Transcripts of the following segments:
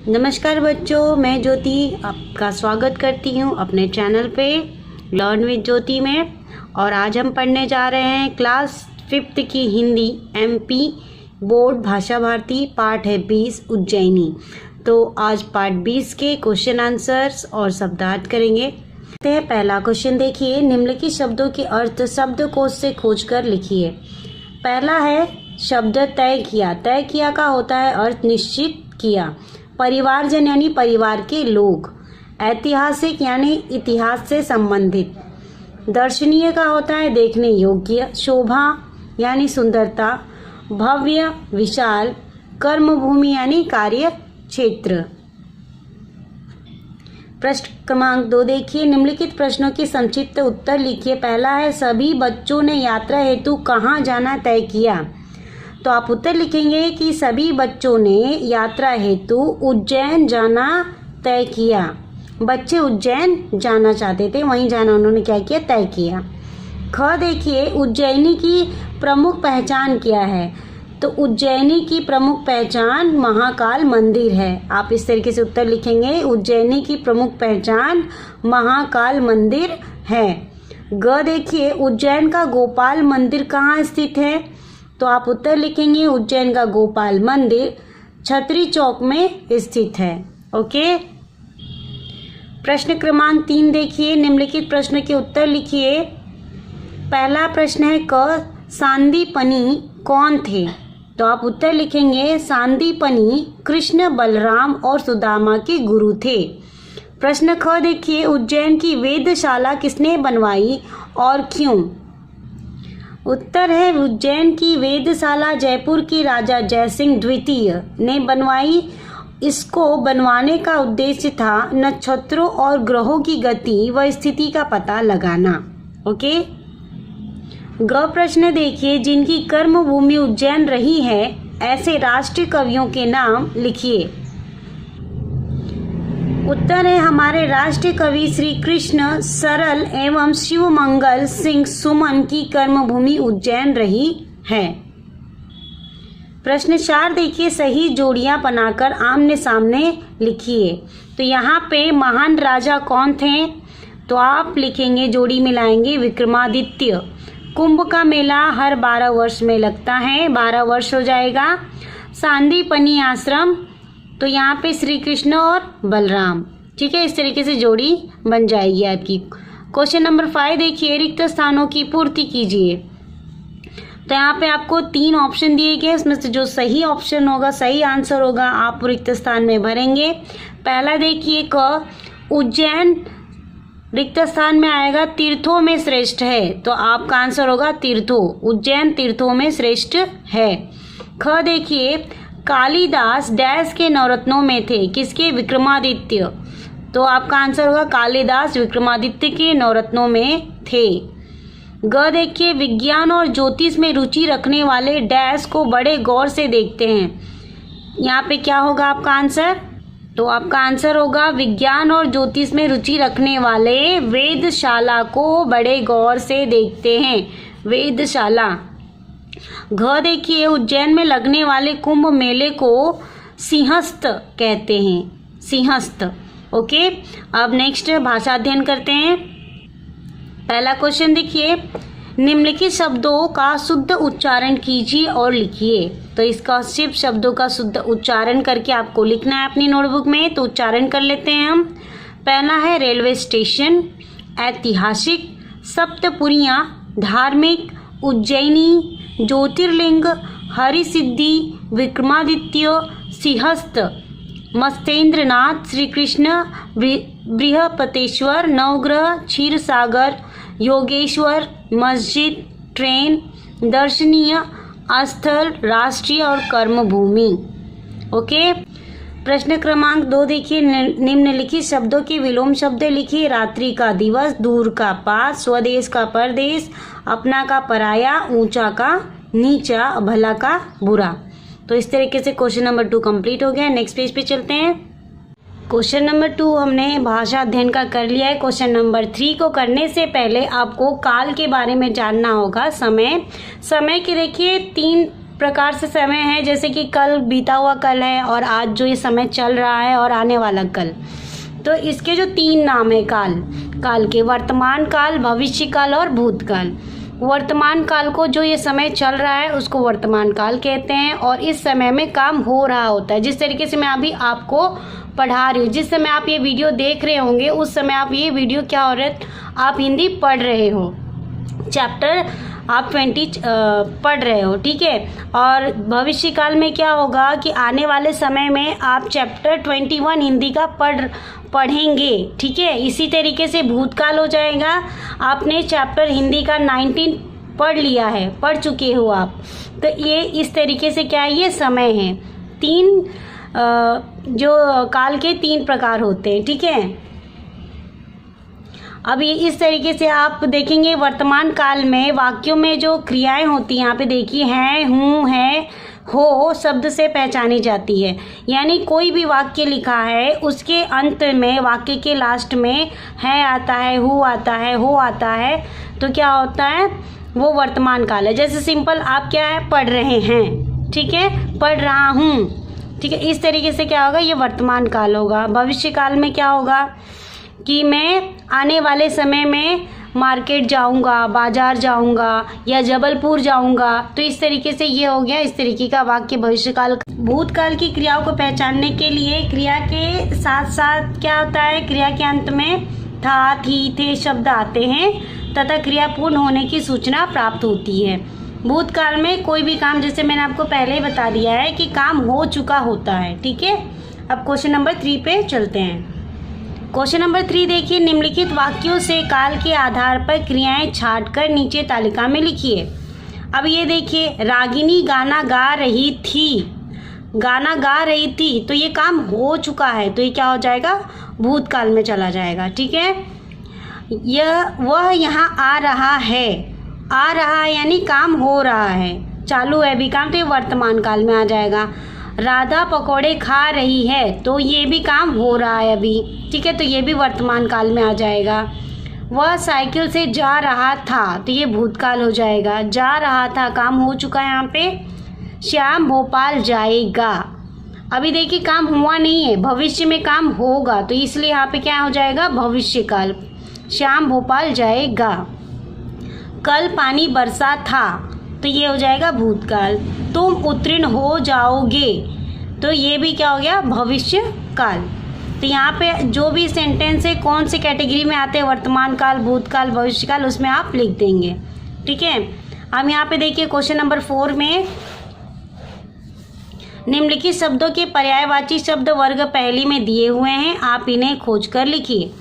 नमस्कार बच्चों, मैं ज्योति आपका स्वागत करती हूँ अपने चैनल पे लर्न विद ज्योति में। और आज हम पढ़ने जा रहे हैं क्लास 5th की हिंदी MP बोर्ड भाषा भारती। पार्ट है 20 उज्जैनी। तो आज पार्ट 20 के क्वेश्चन आंसर्स और शब्दार्थ करेंगे। पहला क्वेश्चन देखिए, निम्नलिखित शब्दों के अर्थ शब्दकोश से खोजकर लिखिए। पहला है शब्द तय किया। तय किया का होता है अर्थ निश्चित किया। परिवारजन यानी परिवार के लोग। ऐतिहासिक यानी इतिहास से संबंधित। दर्शनीय का होता है देखने योग्य। शोभा यानी सुंदरता। भव्य विशाल। कर्मभूमि यानी कार्य क्षेत्र। प्रश्न क्रमांक 2 देखिए, निम्नलिखित प्रश्नों के संक्षिप्त उत्तर लिखिए। पहला है सभी बच्चों ने यात्रा हेतु कहाँ जाना तय किया। तो आप उत्तर लिखेंगे कि सभी बच्चों ने यात्रा हेतु उज्जैन जाना तय किया। बच्चे उज्जैन जाना चाहते थे, वहीं जाना उन्होंने क्या किया, तय किया। ख देखिए, उज्जैनी की प्रमुख पहचान क्या है। तो उज्जैनी की प्रमुख पहचान महाकाल मंदिर है। आप इस तरीके से उत्तर लिखेंगे, उज्जैनी की प्रमुख पहचान महाकाल मंदिर है। ग देखिए, उज्जैन का गोपाल मंदिर कहाँ स्थित है। तो आप उत्तर लिखेंगे, उज्जैन का गोपाल मंदिर छतरी चौक में स्थित है। ओके। प्रश्न क्रमांक 3 देखिए, निम्नलिखित प्रश्न के उत्तर लिखिए। पहला प्रश्न है क सांदीपनी कौन थे। तो आप उत्तर लिखेंगे, सांदीपनी कृष्ण, बलराम और सुदामा के गुरु थे। प्रश्न ख देखिए, उज्जैन की वेधशाला किसने बनवाई और क्यों। उत्तर है, उज्जैन की वेधशाला जयपुर के राजा जयसिंह द्वितीय ने बनवाई। इसको बनवाने का उद्देश्य था नक्षत्रों और ग्रहों की गति व स्थिति का पता लगाना। ओके। ग प्रश्न देखिए, जिनकी कर्मभूमि उज्जैन रही है ऐसे राष्ट्रीय कवियों के नाम लिखिए। उत्तर है, हमारे राष्ट्रीय कवि श्री कृष्ण सरल एवं शिवमंगल सिंह सुमन की कर्मभूमि उज्जैन रही है। प्रश्न 4 देखिए, सही जोड़ियां बनाकर आमने सामने लिखिए। तो यहाँ पे महान राजा कौन थे। तो आप लिखेंगे, जोड़ी मिलाएंगे, विक्रमादित्य। कुंभ का मेला हर 12 वर्ष में लगता है, 12 वर्ष हो जाएगा। सांदीपनी आश्रम, तो यहाँ पे श्री कृष्ण और बलराम। ठीक है, इस तरीके से जोड़ी बन जाएगी आपकी। क्वेश्चन नंबर 5 देखिए, रिक्त स्थानों की पूर्ति कीजिए। तो यहाँ पे आपको 3 ऑप्शन दिए गए, इसमें से जो सही ऑप्शन होगा, सही आंसर होगा, आप रिक्त स्थान में भरेंगे। पहला देखिए क उज्जैन रिक्त स्थान में आएगा तीर्थों में श्रेष्ठ है। तो आपका आंसर होगा तीर्थों। उज्जैन तीर्थों में श्रेष्ठ है। ख देखिए, कालिदास डैश के नवरत्नों में थे, किसके, विक्रमादित्य। तो आपका आंसर होगा कालिदास विक्रमादित्य के नवरत्नों में थे। ग देखिए, विज्ञान और ज्योतिष में रुचि रखने वाले डैश को बड़े गौर से देखते हैं। यहाँ पे क्या होगा आपका आंसर। तो आपका आंसर होगा विज्ञान और ज्योतिष में रुचि रखने वाले वेधशाला को बड़े गौर से देखते हैं। वेधशाला। घ देखिए, उज्जैन में लगने वाले कुंभ मेले को सिंहस्थ कहते हैं। सिंहस्थ। ओके। अब नेक्स्ट भाषा अध्ययन करते हैं। पहला क्वेश्चन देखिए, निम्नलिखित शब्दों का शुद्ध उच्चारण कीजिए और लिखिए। तो इसका सिर्फ शब्दों का शुद्ध उच्चारण करके आपको लिखना है अपनी नोटबुक में। तो उच्चारण कर लेते हैं हम। पहला है रेलवे स्टेशन, ऐतिहासिक, सप्तपुरियां, धार्मिक, उज्जैनी, ज्योतिर्लिंग, हरिसिद्धि, विक्रमादित्य, सिंहस्थ, मत्स्येंद्रनाथ, श्री कृष्ण, बृहस्पतेश्वर, नवग्रह, क्षीर सागर, योगेश्वर, मस्जिद, ट्रेन, दर्शनीय स्थल, राष्ट्रीय और कर्मभूमि। ओके। प्रश्न क्रमांक 2 देखिए, निम्नलिखित शब्दों के विलोम शब्द लिखिए। रात्रि का दिवस, दूर का पास, स्वदेश का परदेश, अपना का पराया, ऊंचा का नीचा, भला का बुरा। तो इस तरीके से क्वेश्चन नंबर 2 कंप्लीट हो गया। नेक्स्ट पेज पे चलते हैं। क्वेश्चन नंबर 2 हमने भाषा अध्ययन का कर लिया है। क्वेश्चन नंबर 3 को करने से पहले आपको काल के बारे में जानना होगा। समय के देखिए 3 प्रकार से समय है, जैसे कि कल, बीता हुआ कल है, और आज जो ये समय चल रहा है, और आने वाला कल। तो इसके जो 3 नाम है काल के, वर्तमान काल, भविष्य काल और भूतकाल। वर्तमान काल को, जो ये समय चल रहा है, उसको वर्तमान काल कहते हैं, और इस समय में काम हो रहा होता है। जिस तरीके से मैं अभी आपको पढ़ा रही हूँ, जिस समय आप ये वीडियो देख रहे होंगे उस समय आप ये वीडियो क्या हो रहा है, आप हिंदी पढ़ रहे हो, चैप्टर आप 20 पढ़ रहे हो, ठीक है। और भविष्य काल में क्या होगा कि आने वाले समय में आप चैप्टर 21 हिंदी का पढ़ेंगे, ठीक है। इसी तरीके से भूतकाल हो जाएगा, आपने चैप्टर हिंदी का 19 पढ़ लिया है, पढ़ चुके हो आप। तो ये इस तरीके से क्या है, ये समय है। 3 जो काल के 3 प्रकार होते हैं, ठीक है। अब ये इस तरीके से आप देखेंगे, वर्तमान काल में वाक्यों में जो क्रियाएं होती हैं, यहाँ पे देखिए, हैं, हूँ, है, हो शब्द से पहचानी जाती है। यानी कोई भी वाक्य लिखा है, उसके अंत में, वाक्य के लास्ट में है आता है, हु आता है, हो आता है, तो क्या होता है, वो वर्तमान काल है। जैसे सिंपल आप क्या है, पढ़ रहे हैं, ठीक है, पढ़ रहा हूँ, ठीक है। इस तरीके से क्या होगा, ये वर्तमान काल होगा। भविष्य काल में क्या होगा कि मैं आने वाले समय में मार्केट जाऊंगा, बाजार जाऊंगा, या जबलपुर जाऊंगा, तो इस तरीके से ये हो गया, इस तरीके का वाक्य भविष्यकाल। भूतकाल की क्रियाओं को पहचानने के लिए क्रिया के साथ साथ क्या होता है, क्रिया के अंत में था, थी, थे शब्द आते हैं तथा क्रिया पूर्ण होने की सूचना प्राप्त होती है। भूतकाल में कोई भी काम, जैसे मैंने आपको पहले ही बता दिया है कि काम हो चुका होता है, ठीक है। अब क्वेश्चन नंबर 3 पे चलते हैं। क्वेश्चन नंबर 3 देखिए, निम्नलिखित वाक्यों से काल के आधार पर क्रियाएं छांटकर नीचे तालिका में लिखिए। अब ये देखिए, रागिनी गाना गा रही थी, गाना गा रही थी, तो ये काम हो चुका है, तो ये क्या हो जाएगा, भूतकाल में चला जाएगा, ठीक है। वह यहाँ आ रहा है, आ रहा है यानी काम हो रहा है, चालू है भी काम, तो ये वर्तमान काल में आ जाएगा। राधा पकौड़े खा रही है, तो ये भी काम हो रहा है अभी, ठीक है, तो ये भी वर्तमान काल में आ जाएगा। वह साइकिल से जा रहा था, तो ये भूतकाल हो जाएगा, जा रहा था काम हो चुका है यहाँ पे। श्याम भोपाल जाएगा, अभी देखिए काम हुआ नहीं है, भविष्य में काम होगा, तो इसलिए यहाँ पे क्या हो जाएगा, भविष्यकाल। श्याम भोपाल जाएगा। कल पानी बरसा था, तो ये हो जाएगा भूतकाल। तुम उत्तीर्ण हो जाओगे, तो ये भी क्या हो गया, भविष्य काल। तो यहाँ पे जो भी सेंटेंस है कौन सी कैटेगरी में आते हैं, वर्तमान काल, भूतकाल, भविष्य काल, उसमें आप लिख देंगे, ठीक है। हम यहाँ पे देखिए क्वेश्चन नंबर 4 में निम्नलिखित शब्दों के पर्यायवाची शब्द वर्ग पहली में दिए हुए हैं, आप इन्हें खोज कर लिखिए।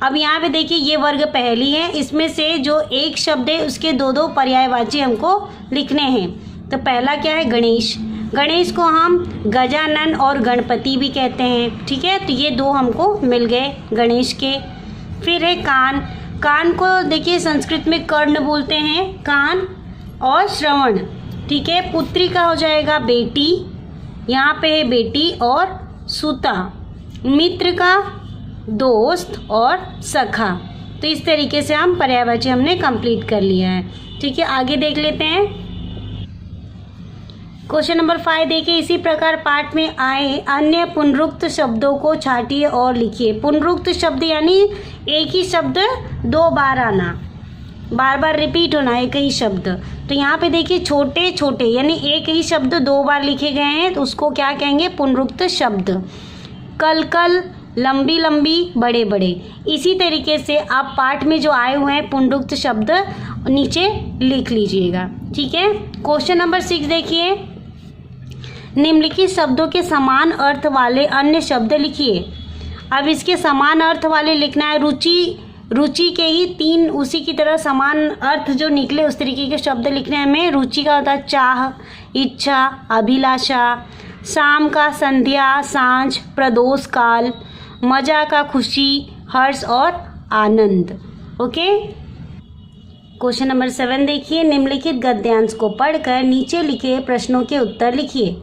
अब यहाँ पे देखिए, ये वर्ग पहली है, इसमें से जो एक शब्द है उसके 2-2 पर्यायवाची हमको लिखने हैं। तो पहला क्या है, गणेश। गणेश को हम गजानन और गणपति भी कहते हैं, ठीक है, तो ये 2 हमको मिल गए गणेश के। फिर है कान। कान को देखिए संस्कृत में कर्ण बोलते हैं, कान और श्रवण, ठीक है। पुत्री का हो जाएगा बेटी, यहाँ पे है बेटी और सुता। मित्र का दोस्त और सखा। तो इस तरीके से हम पर्यायवाची हमने कंप्लीट कर लिया है, ठीक है। आगे देख लेते हैं क्वेश्चन नंबर 5 देखिए, इसी प्रकार पाठ में आए अन्य पुनरुक्त शब्दों को छांटिए और लिखिए। पुनरुक्त शब्द यानी एक ही शब्द 2 बार आना, बार बार रिपीट होना एक ही शब्द। तो यहाँ पे देखिए छोटे छोटे यानी एक ही शब्द 2 बार लिखे गए हैं, तो उसको क्या कहेंगे, पुनरुक्त शब्द। कल कल, लंबी लंबी, बड़े बड़े। इसी तरीके से आप पाठ में जो आए हुए हैं पुनरुक्त शब्द नीचे लिख लीजिएगा, ठीक है। क्वेश्चन नंबर 6 देखिए, निम्नलिखित शब्दों के समान अर्थ वाले अन्य शब्द लिखिए। अब इसके समान अर्थ वाले लिखना है, रुचि, रुचि के ही 3 उसी की तरह समान अर्थ जो निकले उस तरीके के शब्द लिखने हैं हमें। रुचि का होता है चाह, इच्छा, अभिलाषा। शाम का संध्या, सांझ, प्रदोष काल। मजा का खुशी, हर्ष और आनंद। ओके। क्वेश्चन नंबर 7 देखिए, निम्नलिखित गद्यांश को पढ़कर नीचे लिखे प्रश्नों के उत्तर लिखिए।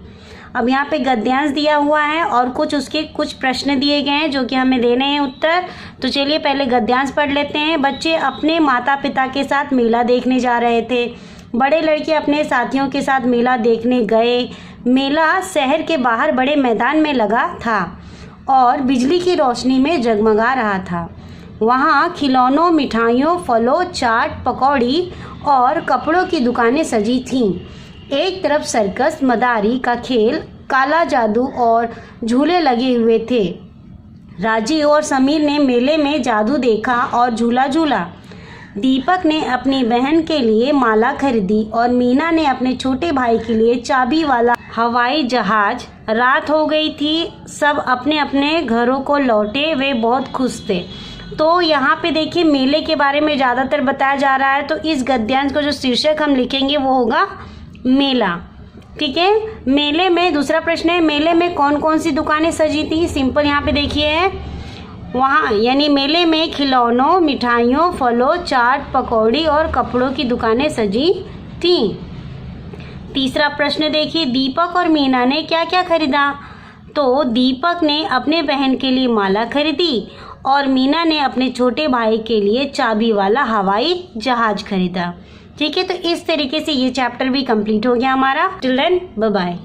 अब यहाँ पे गद्यांश दिया हुआ है और उसके कुछ प्रश्न दिए गए हैं जो कि हमें देने हैं उत्तर। तो चलिए पहले गद्यांश पढ़ लेते हैं। बच्चे अपने माता पिता के साथ मेला देखने जा रहे थे। बड़े लड़के अपने साथियों के साथ मेला देखने गए। मेला शहर के बाहर बड़े मैदान में लगा था और बिजली की रोशनी में जगमगा रहा था। वहाँ खिलौनों, मिठाइयों, फलों, चाट, पकौड़ी और कपड़ों की दुकानें सजी थीं। एक तरफ सर्कस, मदारी का खेल, काला जादू और झूले लगे हुए थे। राजीव और समीर ने मेले में जादू देखा और झूला झूला। दीपक ने अपनी बहन के लिए माला खरीदी और मीना ने अपने छोटे भाई के लिए चाबी वाला हवाई जहाज। रात हो गई थी, सब अपने अपने घरों को लौटे। वे बहुत खुश थे। तो यहाँ पे देखिए मेले के बारे में ज़्यादातर बताया जा रहा है। तो इस गद्यांश को जो शीर्षक हम लिखेंगे वो होगा मेला। ठीक है। मेले में दूसरा प्रश्न है, मेले में कौन कौन सी दुकानें सजी थी? सिंपल यहाँ पे देखिए, वहाँ यानी मेले में खिलौनों, मिठाइयों, फलों, चाट, पकौड़ी और कपड़ों की दुकानें सजी थीं। तीसरा प्रश्न देखिए, दीपक और मीना ने क्या क्या खरीदा? तो दीपक ने अपने बहन के लिए माला खरीदी और मीना ने अपने छोटे भाई के लिए चाबी वाला हवाई जहाज खरीदा। ठीक है, तो इस तरीके से ये चैप्टर भी कंप्लीट हो गया हमारा। Till then bye bye.